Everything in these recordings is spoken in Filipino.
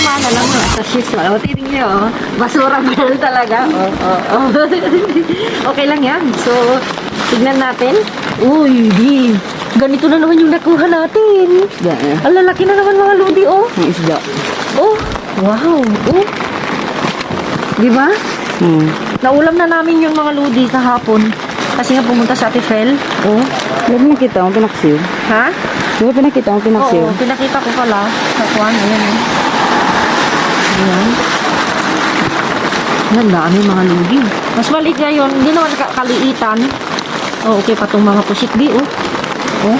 naman, alam mo, sa shoes, oh, tinig niyo, oh. Basura girl talaga, okay lang yan. So, tignan natin. Uy, di. Ganito na naman yung nakuha natin. Isda eh. Ang lalaki na naman mga lodi, oh. Ang isda. Oh, wow, oh. Di ba? Naulam na namin yung mga lodi kahapon. Kasi nga pumunta sa Ate Fel. Oh. Di ba nakita mo pinaksiw? Ha? Di ba pinakita mo pinaksiw? Oo, pinakita ko pala. Sa kuwan, ayan eh. Ayan. Yan, dami mga lodi. Mas maliit nga yun. Hindi naman kaliitan. Oh, okay pa itong mga pusit di, oh. Oh.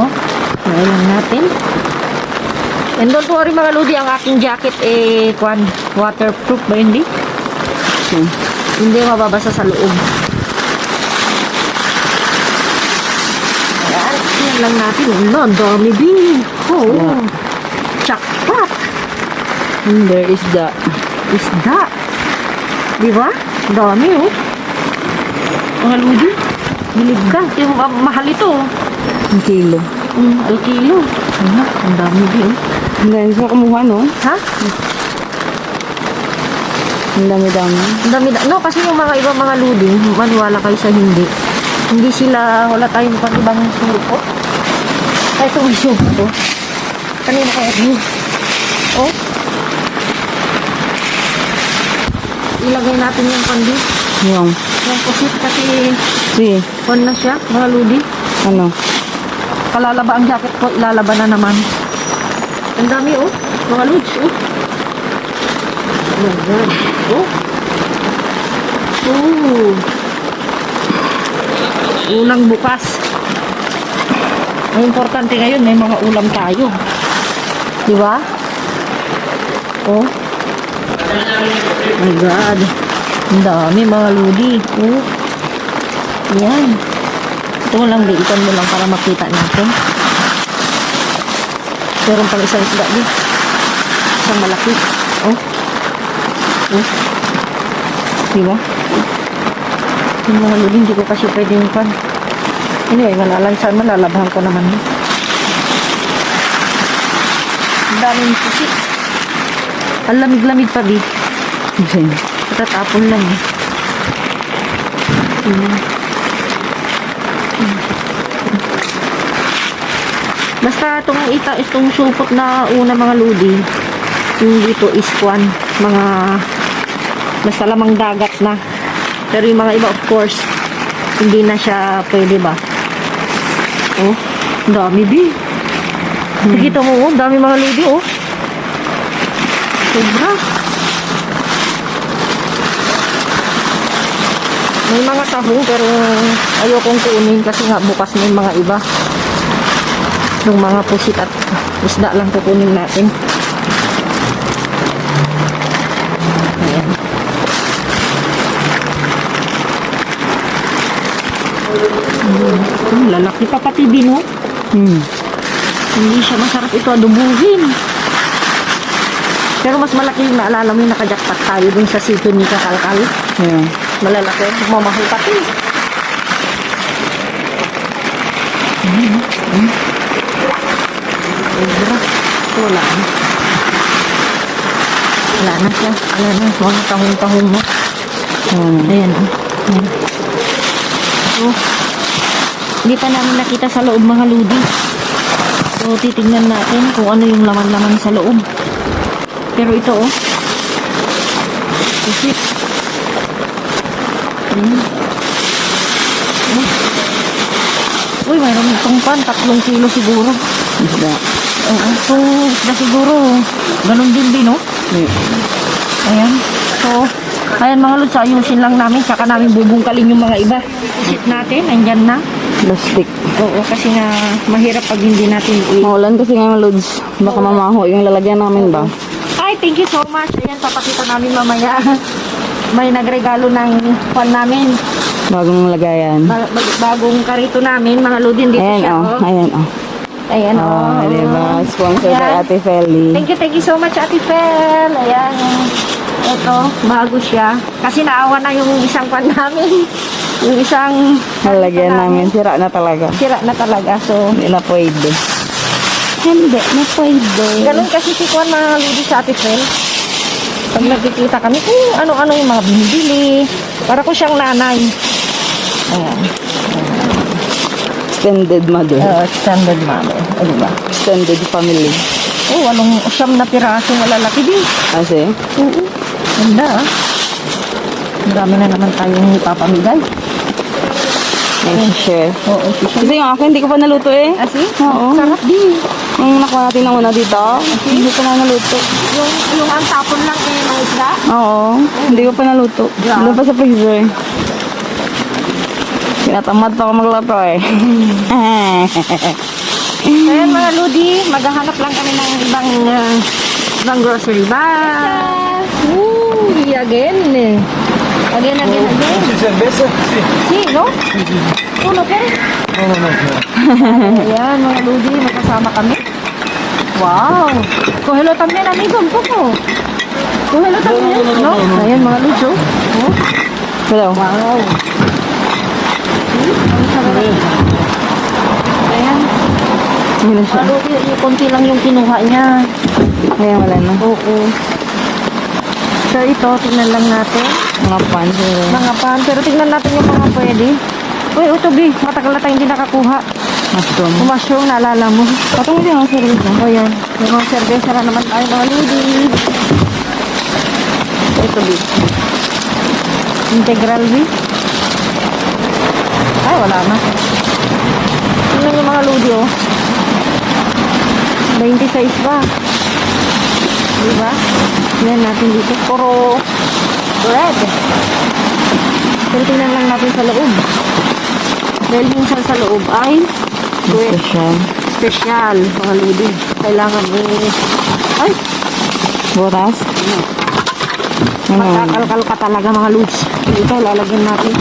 Oh. Ayan natin. And don't worry mga lodi, ang aking jacket eh, kuwan, waterproof ba hindi? Hindi mababasa sa loob. Ayan, yan lang natin. Ang dami din. Oh, jackpot. There is the Isda. Diba? Dami, oh. Mga lodi, bilib ka. Yung mahal ito. ang kilo. Al kilo. Ano, ang dami din, oh. Ang dami sa kumuha, no? Ha? Ang dami-dami. Ang dami, no, kasi yung mga ibang mga lodi, maniwala kayo sa hindi. Hindi sila, wala tayong pag-ibang surupo. Kahit itong isupo to. Kanina kaya view. Oh. Ilagay natin yung pandi. Yung Pusit kasi, si, na siya, mga lodi. ano? Kalalaba ang jacket ko, ilalaba na naman. Ang dami, oh. Mga lods, oh. Oh my God. Oh. Oh. Unang bukas. Ang importante ngayon, may mga ulam tayo. Di ba? Oh. Oh my God. Ang dami, mga lodi. Oh. Yan. Ito mo lang, liitan mo lang para makita natin. Meron pang isang isda din. Isang malaki. Oh. Oh. Diba? Yung mga luli, hindi ko kasi pwede yung pan. Anyway, malalansan, malalabhan ko naman. Ang daming pusit. Ang lamig-lamig pa, Bi. Diyan. Tatapon lang, eh. Basta itong supot na una mga ludi, yung dito is kwan, mga basta lamang dagat na. Pero yung mga iba of course, hindi na siya pwede ba? Oh, dami bi. Nakita mo, oh, dami mga ludi, oh. Sobra. May mga tahong pero ayokong kunin kasi nga bukas na yung mga iba. Yung mga pusit at isda lang kukunin natin. Ayan. Lalaki pa pati bino. Hindi siya masarap ito adubuhin. Pero mas malaki yung naalala mo yung nakajakpat tayo dun sa sito ni Kakalkal. Yeah. Malalaki. Mamahal pati. Wala na. Wala na siya. Wala na. Mga tahong-tahong mo. Ayan. Ayan. So, hindi pa namin nakita sa loob mga ludi. So, titignan natin kung ano yung laman-laman sa loob. Pero ito, oh. Isip. Ayan. Uy, mayroon itong pan. 3 kilo siguro. Isda. So, isda siguro. Ganon din, no? Ayan. So, ayan mga lods, ayusin lang namin. Saka namin bubungkalin yung mga iba. Isit natin, andyan na. Plastic. Oo, kasi nga mahirap pag hindi natin Maulan kasi ngayon, Lods. Baka mamaho yung lalagyan namin ba? Hi, thank you so much. Ayan, papakita namin mamaya. May nagregalo ng pan namin. Bagong lagayan. Bagong karito namin, mga lodin dito Ayan, siya. oh. Ayan, oh. Ayan, Oh, diba? Sponsor by Ayan. Ate Feli. Thank you so much, Ate Fel. Ayan. Ito, bago siya. Kasi naawa na yung isang pan namin. Yung isang Lalagyan namin. Sira na talaga. sira na talaga. So, Hindi na pwede. Hindi, na pwede. Ganun kasi si Kwan mga ludi sa Ate Fel. Pag nagkikita kami kung ano-ano yung mga binibili. Para ko siyang nanay. Ayan. Extended mother. Extended mother. O diba? Extended family. Oh, siyam na piraso na lalaki din. Kasi, Oo. Ganda ah. Marami na naman tayong ipapamigay. may share. Oo, siya. Kasi yung akin, hindi ko pa naluto eh. Kasi, Oo. sarap din. Yung nakuha natin na una dito, hindi ko na naluto. Yung ang tapon lang eh, mga isda. Oo, hindi ko pa naluto. Yeah. Doon pa sa freezer. Tinatamad pa ako magluto eh. Ayan mga Ludi, maghahanap lang kami ng ibang grocery bag. Again. Again. ¿Sí cerveza? Sí. Sí, ¿no? Uno, pero. No, no, no. Ayan mga Ludi, magkasama kami. Wow. Kuhelo también, amigo, un poco. Kuhelo también, no? Ayan mga Ludi, oh. Hello. Wow. Ayan. Hindi na siya. Mga Ludi, yung konti lang yung kinuha niya. Kaya wala na. Oo. So ito, tingnan lang natin. Mga pan. siguro. Mga pan, pero tingnan natin yung mga pwede. Uy, utobi, matagal na tayong hindi nakakuha. Mushroom. Yung mushroom, naalala mo. Patong din ang service na. O yan, may mga cerveza na naman tayo mga ludi. Ito, B. Integral, B. Ay, wala na. Tingnan yung mga ludi, oh. 26 ba? Diba? Tingnan natin dito. Puro red. Pero tingnan lang natin sa loob. Dahil minsan sa loob ay Special. special, mga ludi. Kailangan ay, Buras. Ano? magkakalkal ka talaga mga ludes. Ito, lalagyan natin.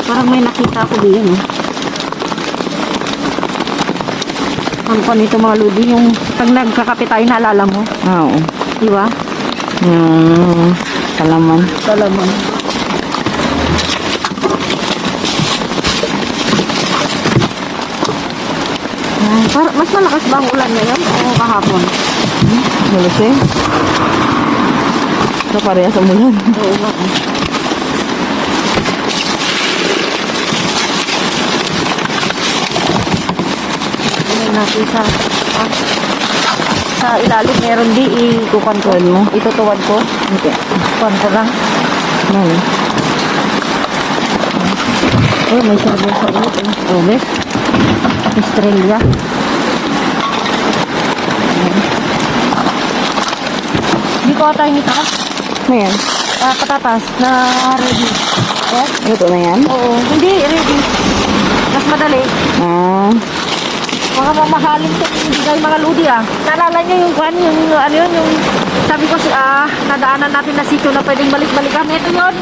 Parang may nakita ako diyan, eh. Ano pa nito mga ludi? Yung pag nagkakape tayo, naalala mo? Oo. Di ba? Yung kalaman. Salaman. Ay, mas malakas ba ang ulan ngayon o kahapon? Malas eh. Ito pareha sa mulan. Oo nga. Ano natin sa ilalim meron di ikukan ko mo. Itutuwad ko. Okay. Kukan ko lang. No. Oh, may server sa ulit eh. Oh, bes. Australia. Hindi ko ata hinita ka. Ano yan? Patatas na ready. Yes? Ito na yan? Oo. Hindi, ready. Mas madali. Ah. Mga mamahalin ko bigay mga ludi ah. Naalala niyo yung kwan, yung ano yun, yung sabi ko nadaanan natin na sitio na pwedeng balik-balikan. Ito yun.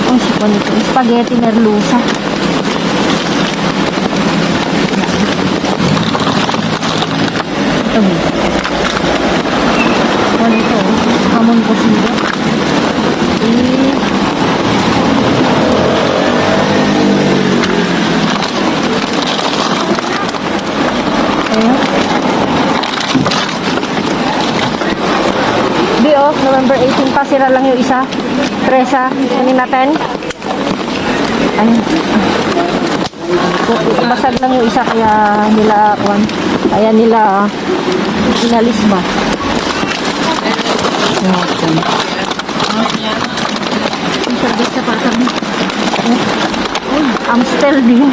Oh, si kwan ito. Spaghetti merluza. Ito. Kwan ito. Hamon ko siya. Ayan. Di oh, November 18 pa, sira lang yung isa. Tresa, ano natin? Ayun. Basag lang yung isa kaya nila, kaya nila inalis ba? Okay. Yung cerveza pa sabi. Amstel din.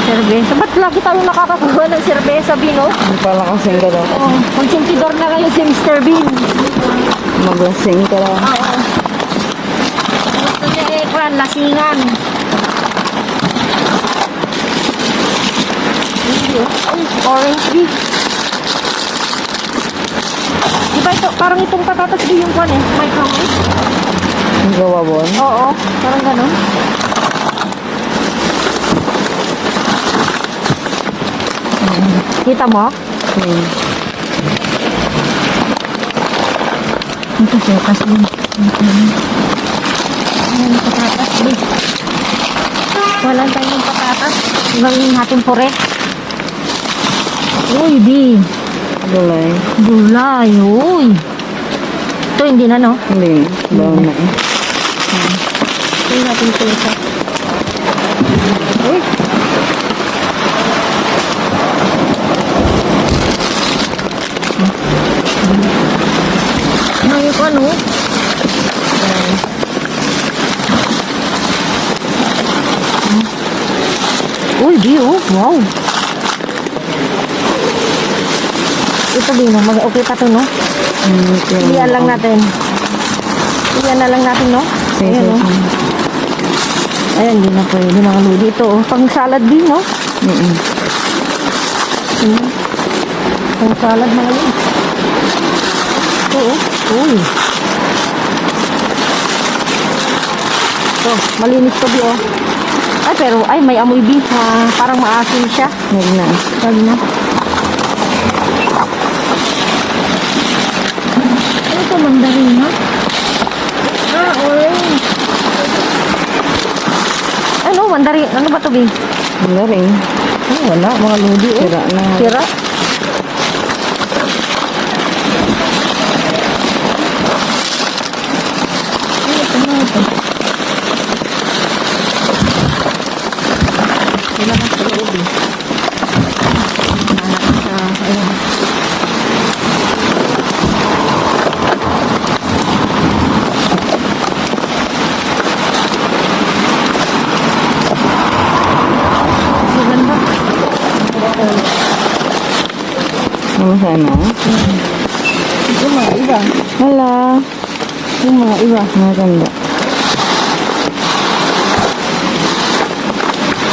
Cerveza. Ba't lagi tayo nakakakuha ng cerveza, Bino? Hindi pala kasing ka daw. Oh, konsentidor na kayo si Mr. Bean. Maglasing ka daw. Oo. Gusto niya ekran, lasingan. Orange beef. Diba ito, parang itong patatas din yung kwan eh. Microwave. Ang gawa bon. Oo, parang ganun. Kita mo? Hmm. Ito, setas din. Ayan, patatas. Kumuha lang tayo ng patatas. Gawin natin pure. Uy, di. Gulay. Gulay, uy. Ito, hindi na, no? Hindi. Bawang na eh. Tingnan natin ito isa. Uy. Ngayon ko, ano? Uy, di, oh. Wow. Ito din, no? Okay pa to, no? Iyan lang natin. Iyan na lang natin, no? Ayan, no? Ayan, hindi na pwede mga ludi. Ito, oh. Pang salad din, no? Pang salad mga ludi. Ito, oh. Uy. Ito, malinis to, di, oh. Ay, pero, ay, may amoy beef. Parang maasim siya. Huwag na. Wag na. Ano ito, mandarina? Orange. Ano, mandarin? Ano ba ito, Bin? Wala rin. Ay, wala, mga ludi. Sira na. Sira? Ay, ito na ito. Wala na sa loob, eh. Ayan. Maganda. Ano sana? Yung mga iba. Hala. Yung mga iba. Maganda.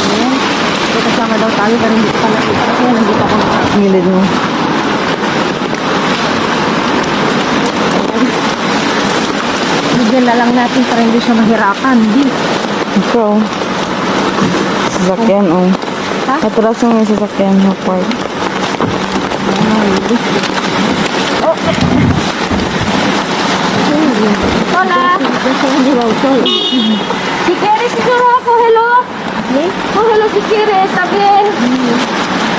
Ayan. Ito kasama daw tayo pero hindi ko pala kita kasi nandito ako na. Gilid mo. Bigyan na lang natin para hindi siya mahirapan. Hindi. Ito. Sasakyan, oh. Ha? Atras mo yung sasakyan mo, park. Oh. Hola. Si quieres, siguro ako. Hello. Oh, hello, si quieres. También.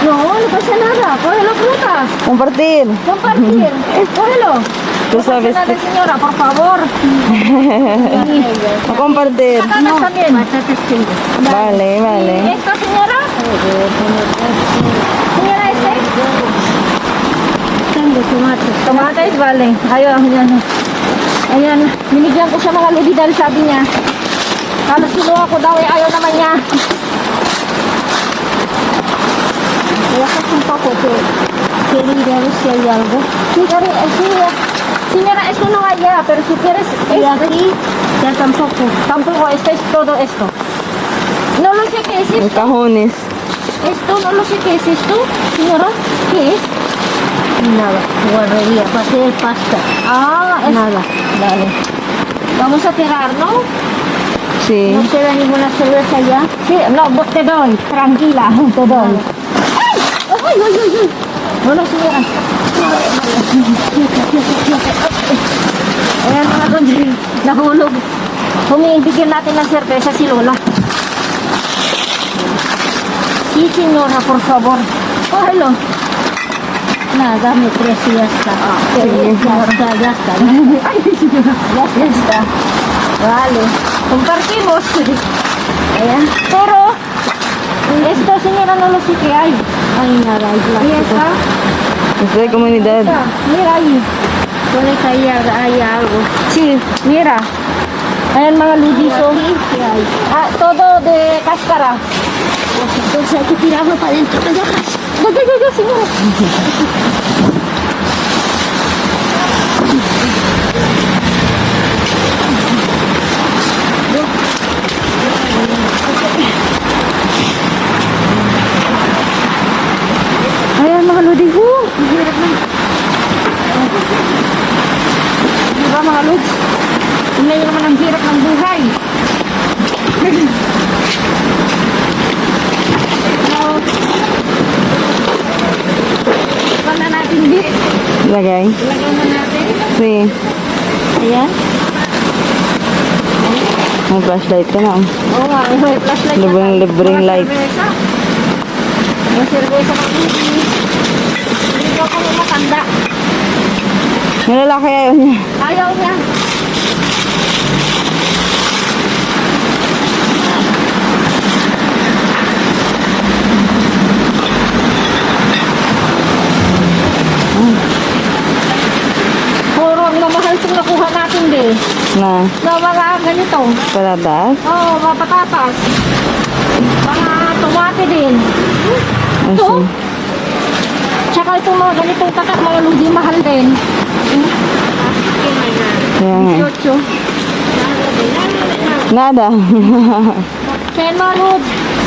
No, no pasa nada. Cógelo frutas. Compartir. Compartir. Cógelo. Tú No pasa sabes nada, que... señora, por favor. A compartir. Patatas también. Vale, ¿Y vale. esta señora? Señora, este. Tengo tomates. Tomates, vale. Ayun, ayan. Ayan, binigyan ko siya mga ludi dahil sabi niya, halos kinuha ko daw, ayaw naman niya. Kaya kasi un poco que quieren ver si hay algo. Sí, señora, esto no hay ya, pero si quieres, y aquí, ya tampoco. Tampoco, esto es todo esto. No lo sé qué es Yung esto. kahones. Esto, no lo sé qué es esto, señora. ¿Qué es? Nada, guarrería, para hacer pasta. Ah, es... Nada. Dale. Vamos a tirar, ¿no? Sí. ¿No queda ninguna cerveza ya? Sí, no, vos te doy, tranquila, te doy. ¡Ay! ¡Ay, ay, ay, ay! Bueno, señora. Ayan mga kundi, nahulog. Humiibigyan natin ng cerveza si Lola. Sí, señora, por favor. Oh, hello. Nada, me tres y ya está. Ya está. Ay, señora, ya está. Vale, compartimos. Ayan. Pero, esto, señora, no lo sé qué hay. Ay, nada, hay plástico. ¿Y esta? Esto de comunidad. Esta, mira ahí. Puede que hay algo. Sí, mira. Ayan mga ludiso. Ah, todo de cáscara. Entonces hay que tirarlo para adentro. Ya, señora. Ayan mga ludiso. Hirap na. Diba mga luds? Tingnan nyo naman ang hirap ng buhay. Ipan na natin, Bi. Lagay. Ilagay na natin. Sí. Ayan. May flashlight ka na. Oo nga, may flashlight na tayo. Libreng Mga lights. serbesa. Yung serbesa ng Ludi. Hindi ko kung matanda. Yung lalaki ayaw niya. Ayaw niya. Puro ang mamahal itong nakuha natin din. Na Na mga ganito. paladas. Oo, mga patatas. Mga tomate din. I Ito. see. Tsaka itong mga ganitong tatak, mga Ludi, mahal din. Kaya nga. 18. Nada. Kaya mga Lud,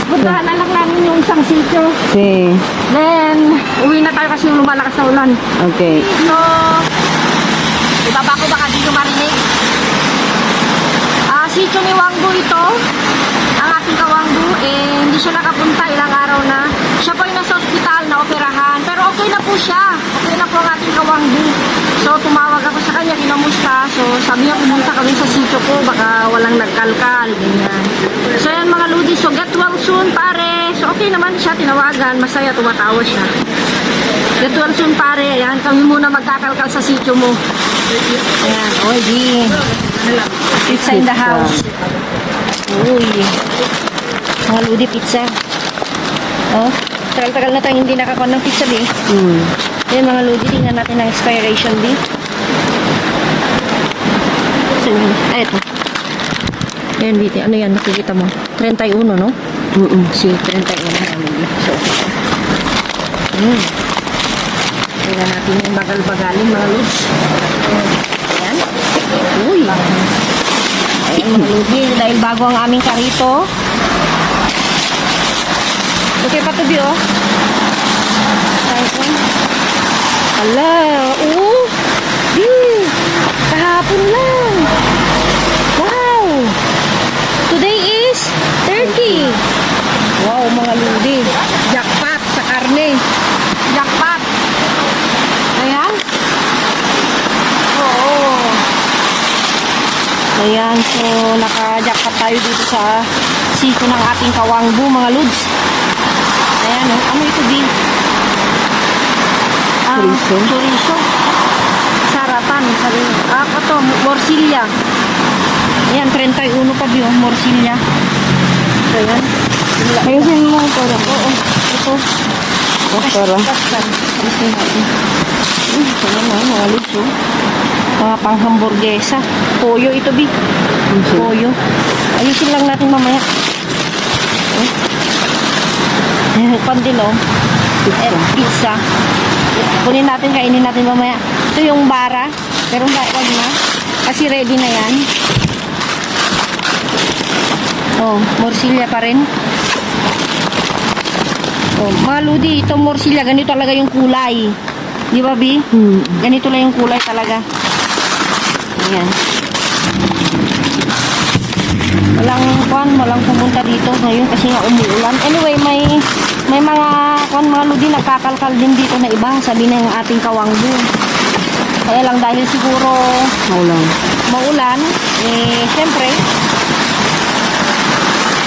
puntahan na lang namin yung isang sitio. Si. Then, uwi na tayo kasi lumalakas na ulan. Okay. So, ibaba ko baka dito marinig. Sitio ni Wangbu ito. Ang ating kawangbu, hindi siya nakapunta ilang araw na. Siya po ay nasa ospital na operahan. Pero okay na po siya. Okay na po ang ating kawangbu. So, tumawag ako sa kanya, kinamusta. So, sabi niya, pumunta kami sa sitio ko. Baka walang nagkalkal. Ganyan. So, yan mga Ludi. So, get well soon, pare. So, okay naman siya. Tinawagan. Masaya, tumatawa siya. Get well soon, pare. Ayan, kami muna magkakalkal sa sitio mo. Ayan. Oy, di. Pizza in the house. Uy. Mga Ludi, pizza. Oh, tagal-tagal na tayong hindi nakakuha ng pizza, di. Ayan, mga Ludi, tingnan natin ang expiration date. So, ito. Ayan, Biti. Ano yan? Nakikita mo? 31, no? Si 31 mga Ludi. So, tingnan natin yung bagal-bagalin, mga Ludi. Ayan. Uy. Ayan, mga Ludi. Dahil bago ang aming karito. Okay pa to, Bi, oh. Ala, kahapon lang. Wow. Today is 30. Wow, mga Ludi. Jackpot sa karne. Jackpot. Ayan. Oo. Ayan, so naka-jackpot tayo dito sa sitio ng ating kawangbu, mga Lods. Ayan, oh. Ano ito, Bi? Chorizo. Chorizo. Sarapan. Ito, morcilla. Ayan, 31 pa, Bi, oh, morcilla. So, ayan. Ayusin mo para. Oo, ito. Para. Kastan. Ayusin natin. Ito naman, mga Lods, oh. Mga pang-hamburguesa. Pollo ito, Bi. Pollo. Ayusin lang natin mamaya. Pandin, oh. Pizza. Kunin natin, kainin natin mamaya. Ito yung bara. Pero wag na. Kasi ready na yan. Oh, morcilla pa rin. Oh, mga Ludi, itong morcilla, ganito talaga yung kulay. Di ba, Bi? Ganito lang yung kulay talaga. Ayan. Walang pumunta dito ngayon kasi nga umuulan. Anyway, may mga Ludi nagkakalkal din dito na iba, sabi ng ating kawangbu. Kaya lang dahil siguro maulan, syempre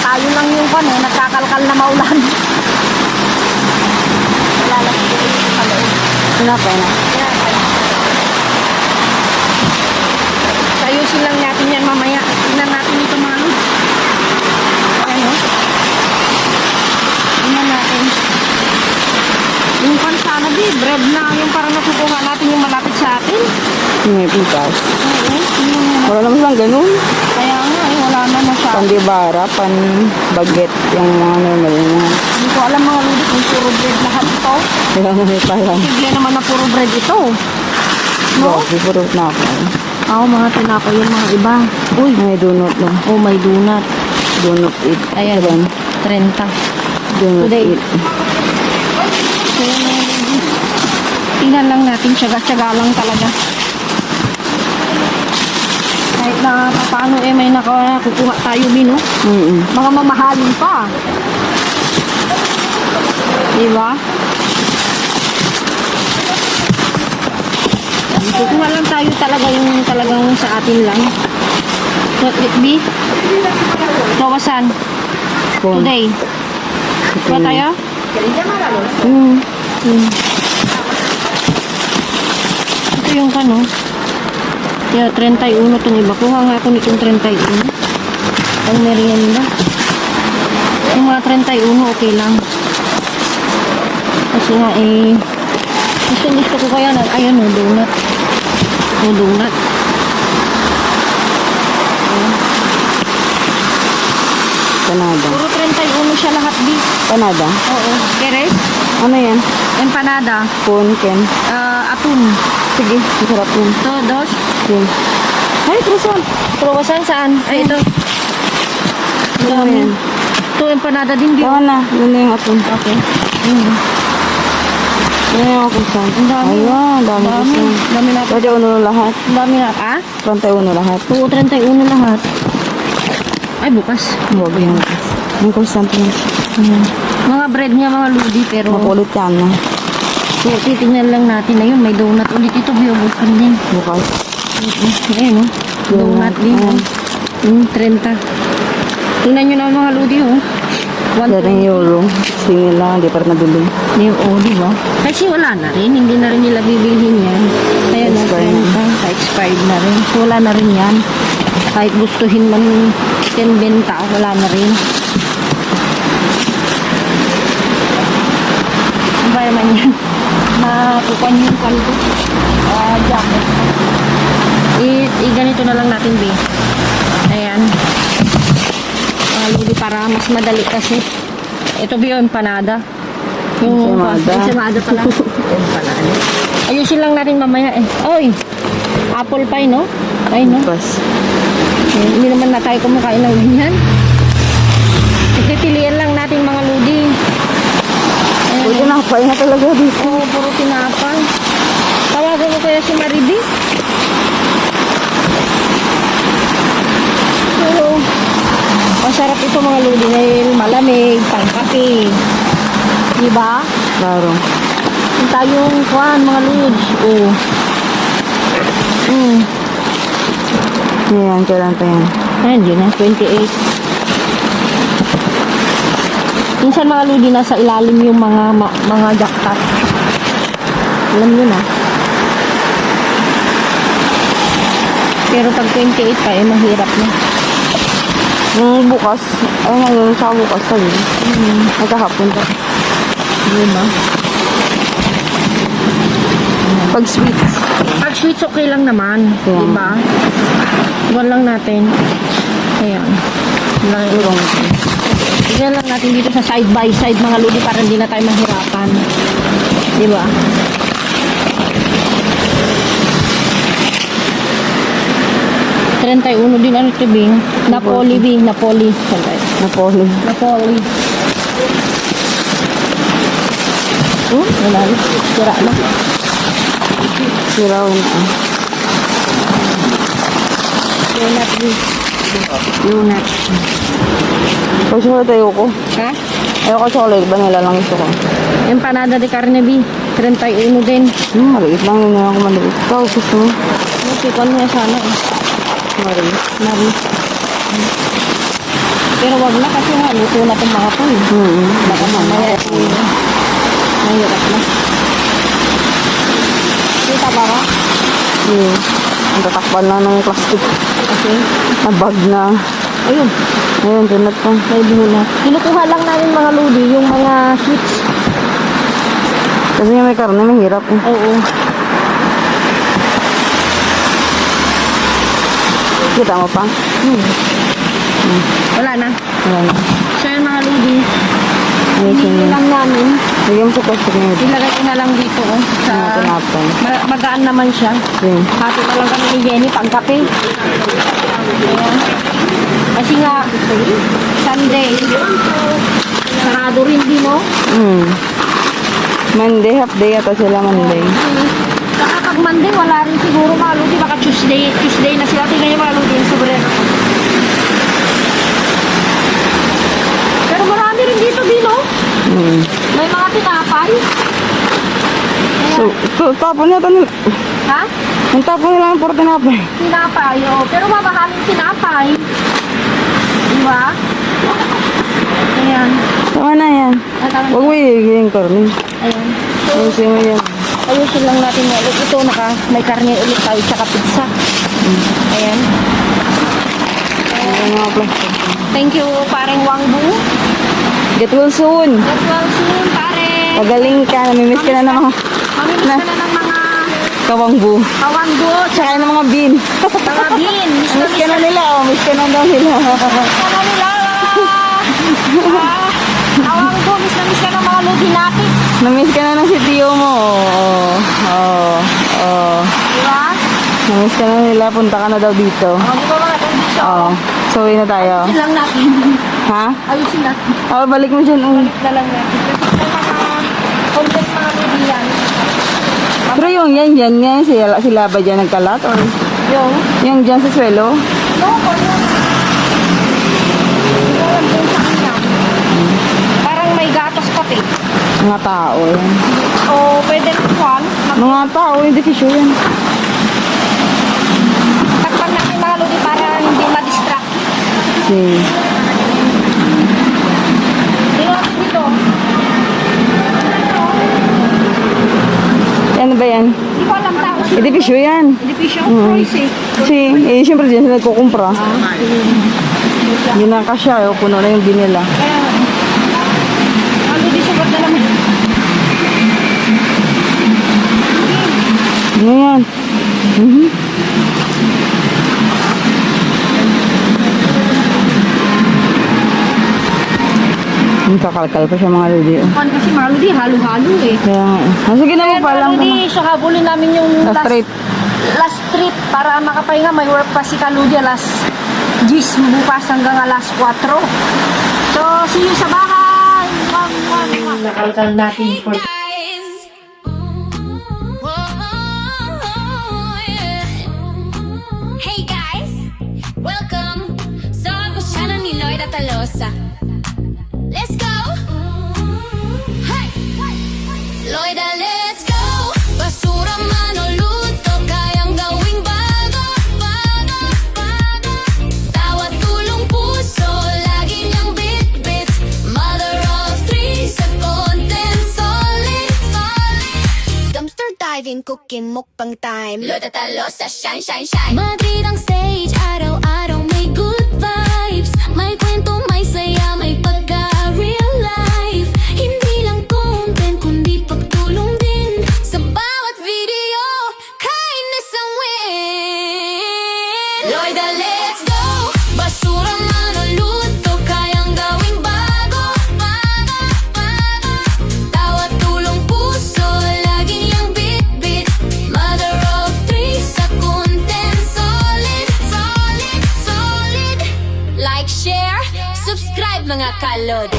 tayo lang yung nagkakalkal na maulan. Wala lang siguro yung kaloob. Kenapa na? Ayusin lang natin yan mamaya. Tingnan natin ito, mga Lods. Ano? Tingnan natin. Yung pansana, Bi, bread na yung parang nakukuha natin yung malapit sa atin. Yung may pitas. Oo, yung Wala naman lang ganun. kaya nga, wala na masyado. Pandibara, baget, yung mga normal na. Hindi ko alam, mga Lodi, kung puro bread lahat ito. Kaya may parang. Posible naman na puro bread ito. No? Bipurot na ako. Mga tinapay yung mga iba. Uy, may donut lang. Oh, may donut. Donut eat. Ayan, 30. Donut Today. eat. So, tingnan lang natin, tsaga-tsaga lang talaga. Kahit na paano may nakakukuha tayo, Bi, no? Mga mamahalin pa. Diba? Kukuha lang tayo talaga yung talagang sa atin lang. What it be? Kawasan. Phone. Today. Ba tayo? Ito yung kano. Yeah, 31 itong iba. Kuha nga ako nitong 31. Ang merienda. Yung mga 31, okay lang. Kasi nga gusto ko kaya na, ayun o, donut. O, donut. Panada. Puro 31 siya lahat, di. Panada. Oo. Keres? Ano yan? Empanada. Phone, Ken. Atun. Sige, masarap yun. Todos. Ken. Ay, croissant. Croissant saan? Ay, ito. Ano yan? Ito, empanada din, di. Tama na. Yun na yung atun. Okay. Yun na yung croissant. Ang dami. Ayun, dami croissant. Dami natin. Pwede uno lahat. Ang dami na. Ah? 31 lahat. Oo, 31 lahat. Ay, bukas. Huwag yun. Yung croissant yun. Mga bread niya, mga ludi, pero Makulit yan, no? titignan lang natin na yun. May donut ulit ito, biyobukan din. Bukas. Ayun, oh. Donut din. Ayan. 30. Tingnan nyo na mga ludi, oh. Daring euro. Singil lang, hindi pa rin nabili. Di ba? Kasi wala na rin. Hindi na rin nila bibilhin yan. Kaya na, Expired 30. Expired na rin. So, wala na rin yan. Kahit gustuhin man 10 benta, wala na rin. Ang ba naman yan? Makukuha nyo yung kanto. Jacket. Ganito na lang natin, be. Ayan. Luli para mas madali kasi. Ito ba yung empanada? Ensaymada. Ensaymada pala. Empanada. Ayusin lang natin mamaya eh. Oy! Apple pie, no? Ay, no? Bukas. Hindi naman na tayo kumakain ng ganyan. Pipilian lang natin mga ludi. Ayan. Pwede na, pain na talaga dito. Oo, puro tinapay. Tawagan ko kaya si Mariby. Pero, masarap ito mga ludi dahil malamig, pangkape. Diba? Klaro. Yung tayong kuhan mga ludes. Oo. Yan, kailan pa yan. Ayan, yun na, 28. Minsan mga ludi nasa ilalim yung mga jackpot. Alam nyo na. Pero pag 28 pa, mahirap na. Yung bukas, ay ngayon sa bukas sabi. Nagkahapon pa. Diba? Pag sweets. Pag sweets, okay lang naman. Yeah. Diba? Iwan lang natin. Ayan. Durong. Iwan lang natin dito sa side by side mga ludi para hindi na tayo mahirapan. Diba? Uno din ano ito, Bing? Napoli, Bing. Napoli. Napoli. Napoli. Wala. Sira na. Siraw na. Donut, Bing. Donut. Pag chocolate ayoko. Ha? Ayoko chocolate. Vanilla lang gusto ko. Empanada de carne, Bing. 31 din. Maliit lang yun na ako maliit. Ikaw gusto mo? Okay, kung niya sana eh. Mari. Mari. Pero wag na kasi nga, luto na itong mga to eh. Baka mamaya mahirap na. Kita ba ka? Yes. Ang tatakpan na ng plastic. Okay. Na bag na. Ayun, Ayun, donut pa. may na. Kinukuha lang namin mga ludi, yung mga sweets. Kasi yung may karne, mahirap eh. Oo. Kita mo pa? Wala na. Wala na. So yun mga ludi, Ayusin hindi mo. lang namin. Lagyan mo sa plastic na yun. Ilagay ko na lang dito oh, sa Tinapay. magaan naman siya. Yun. Hati na lang kami ni Jenny pang kape. Ayan. Kasi nga, Sunday, sarado rin din, no? Monday, half day ata sila Monday. Saka pag Monday, wala rin siguro mga ludi. Baka Tuesday na sila. Tingnan yung mga ludi yung sobrero. Pero marami rin dito, Dino. Mm. May mga tinapay. So, tapon yata nila. Ha? Ang tapon nila ang puro tinapay. Tinapay, oo. Pero mamahaling tinapay. Di ba? Ayan. Tama na yan. Huwag mo iiging karne. Ayan. Ayusin mo yan. Ayusin lang natin yan. Ito, may karne ulit tayo, tsaka pizza. Ayan. Ayan mga plastic. Thank you, pareng Wangbu. Get well soon. Get well soon, pare. Pagaling ka. Namimiss ka na ng mga Mamilis ka na ng mga kawangbu. Wangbu, Tsaka ng mga bean. mga bean. Miss Miss ka na nila. Oh. Miss ka na daw nila. na nila. Wangbu, miss ka ng mga ludi natin. Namiss ka na ng si Tio mo. Oo. Di ba? Namiss ka na nila. Punta ka na daw dito. Di ba mga kondisyon? Oo. So, uwi na tayo. Ayusin lang natin. Ha? Ayusin natin. Oo, balik mo dyan. Balik na lang natin. Kasi may mga content mga ludi yan. Pero yung yan nga, sila ba dyan nagkalat? Or yung dyan sa swelo? No, po yun. Iwan din sa kanya. Parang may gatos pati. Mga tao yan. O pwede kwan. Mga tao, hindi fisyo yan. Takpan natin mga lodi para hindi ma-distract. Okay. Tingnan natin dito. Ano ba yan? Hindi ko alam tao. Hindi fisyo yan. Hindi fish yung price eh. Kasi, siyempre dyan sila nagkukumpra. Yun na kasya, puno na yung binila. Kaya, mga lodi sugat na naman. Ano yan? Kakalkal pa siya mga lodi. Kwan kasi mga lodi, halo-halo eh. Kaya nga. Sige na mo Kaya pa mga lang. lodi, so habulin namin yung Last trip. Last trip para makapahinga. May work pa si Kaludi alas 10 bukas hanggang alas 4. So, see you sa bahay. Nakalkal natin for Hey guys, welcome. So ako siya na ni Lloyd at Alosa. Let's go. Hey, Lloyd, let's go. Basura man o luto, kayang gawing bago. Tawat tulong puso, lagi niyang bit-bit. Mother of three, sa content solid. Dumpster diving, cooking, mukbang time. Lloyd at Alosa, shine, shine, shine. Madrid ang stage, araw-araw may good vibes. May kwento, may saya, may pagka-real life. Hindi lang content, kundi pagtulong din. Sa bawat video, kindness ang win. Lloyd, let's go. Basura man o luto, kayang gawing bago. Tawat tulong puso, lagi niyang bit-bit. Mother of three, sa content solid. Like, share, subscribe mga kalod.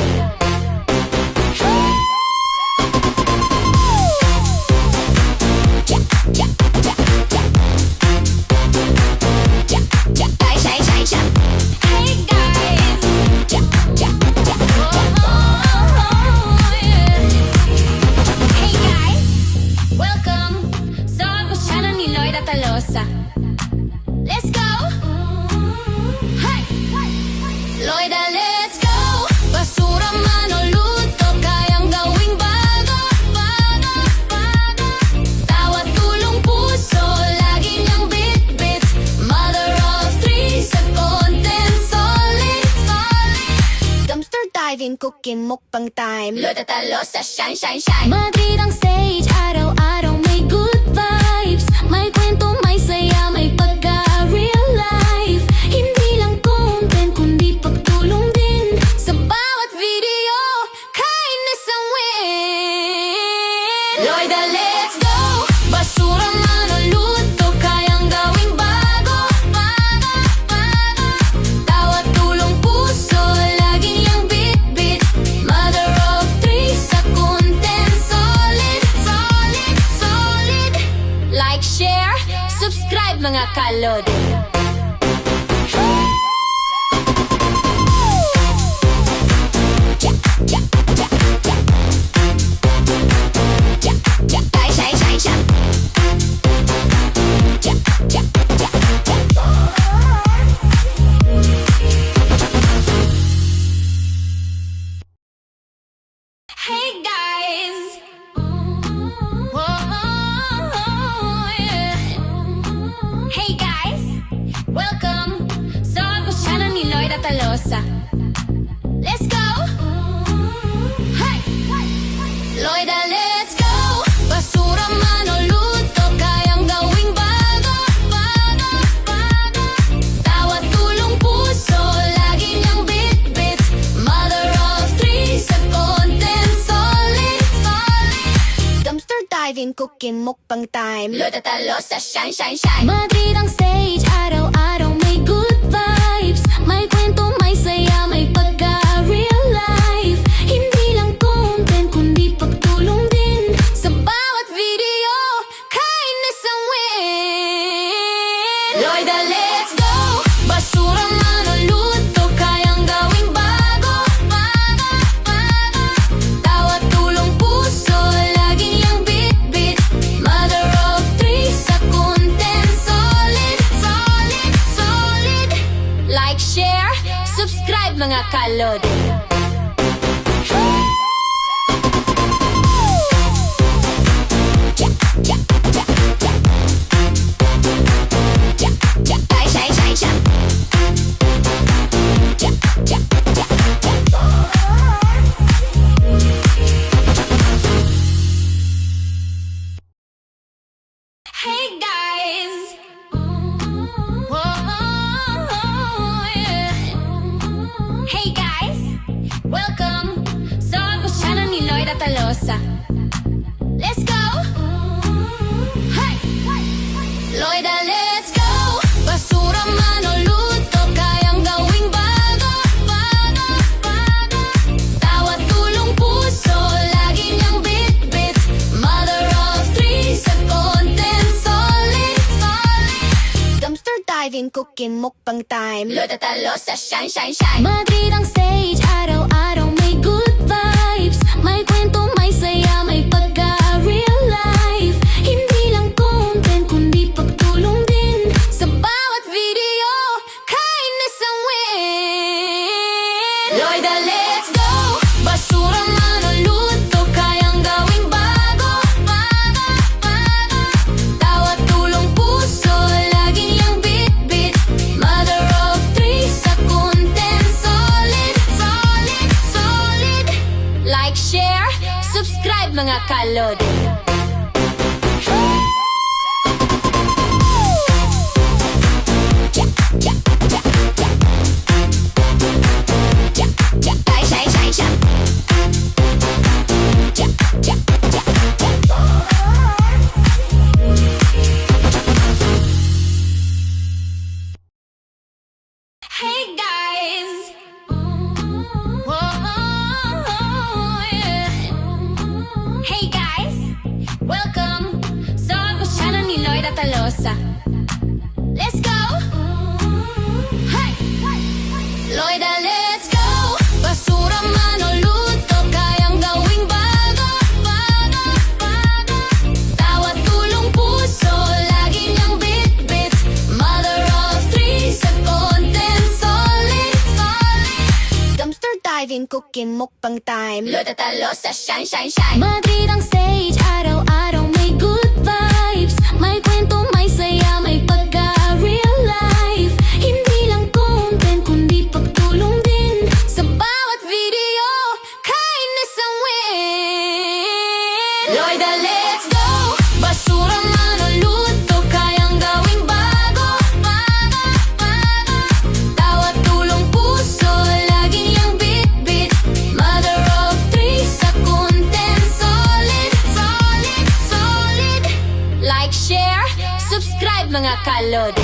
Hey guys. Hey guys, welcome. So ako siya na ni Lloyd at Alosa. Let's go. Hey, Lloyd, let's go. Basura man o luto, kayang gawing bago. Tawat tulong puso, lagi niyang bit-bit. Mother of three, sa content solid. Dumpster diving, cooking, mukbang time. Lloyd at Alosa, shine, shine, shine. Madrid ang stage, araw-araw may good vibes. May kwento, may saya, may pagka-real life. Hindi lang content, kundi pagtulong din. Sa bawat video, kindness ang win. Lloyd, let's go. Basura man o luto, kayang gawing bago. Tawat tulong puso, lagi niyang bit-bit. Mother of three, sa content solid. Like, share, subscribe mga kalod. Shine, shine, shine. cooking mukbang time. Loda Talosa, shine, shine, shine. Madrid ang stage, araw-araw may good vibes. May kwento, may saya, may pagka-real life. Hindi lang content, kundi pagtulong din. Sa bawat video, kindness ang win. Loida, let's go! Basura man o luto, kayang gawing bago. Tawa, tulong, puso, laging yung bit-bit. Mother of three sa content, solid, solid, solid. Like, share, subscribe mga kalod. Shine, shine, shine. Hey guys. Hey guys. Welcome sa channel ni Loida Talosa. Let's go. Hey. Loida, let's go. Basura man o luto, kayang gawing bago. Tawa, tulong, puso, lagi niyang bit-bit. Mother of three sa content, solid, solid. Dumpster diving, cooking mukbang time. Loda Talosa, shine, shine, shine. Madrid ang stage, araw-araw may good vibes. May kwento, may saya, may pagka-real life. Hindi lang content, kundi pagtulong din. Sa bawat video, kindness ang win. Loida, let's go! Basura man o luto, kayang gawing bago. Tawa, tulong, puso, laging yung bit-bit. Mother of three sa content, solid, solid, solid. Like, share, subscribe mga kalod. Shine, shine, shine. Hey guys. Hey guys. Welcome sa channel ni Loida Talosa. Let's go. Hey. Loida, let's go. Basura man o luto, kayang gawing bago. Tawa, tulong, puso, lagi niyang bit-bit. Mother of three sa content, solid, solid. Dumpster diving, cooking mukbang time. Loda Talosa, shine, shine, shine. Madrid ang stage, araw-araw may good vibes. May kwento, may saya, may pagka-real life. Hindi lang content, kundi pagtulong din. Sa bawat video, kindness ang win. Loida, let's go! Basura man o luto, kayang gawing bago. Tawa, tulong, puso, laging yung bit-bit. Mother of three sa content, solid, solid, solid. Like, share, subscribe mga kalod.